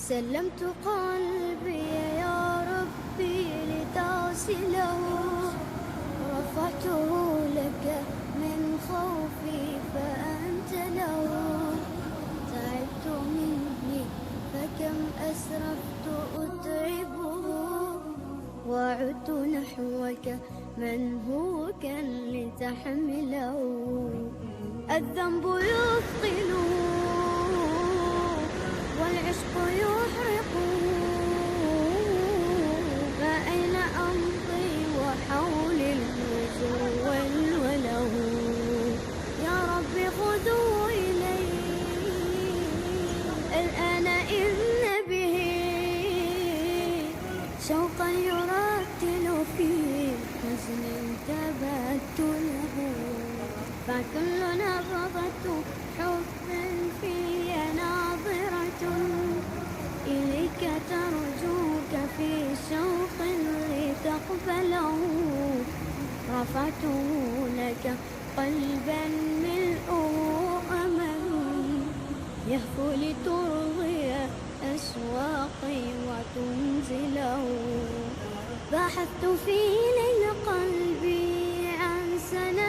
سلمت قلبي يا ربي لتصله، رفعته لك من خوفي فأنت له. تعبت مني فكم أسرفت أتعبه، وعدت نحوك منهوكا لتحمله. الذنب يثقل والعشق يحرق، فأين أمضي وحولي الوجوه والولو. يا رب خذوا إلي الآن إذن به، شوقا يرتل في حزن تبت له. فكل نبضة حب في ناظرة إليك ترجوك في شوق لتقبله. رفعته لك قلبا ملؤه أمل، يهفو لترضي أشواقي وتنزله. بحثت في ليل قلبي عن سنة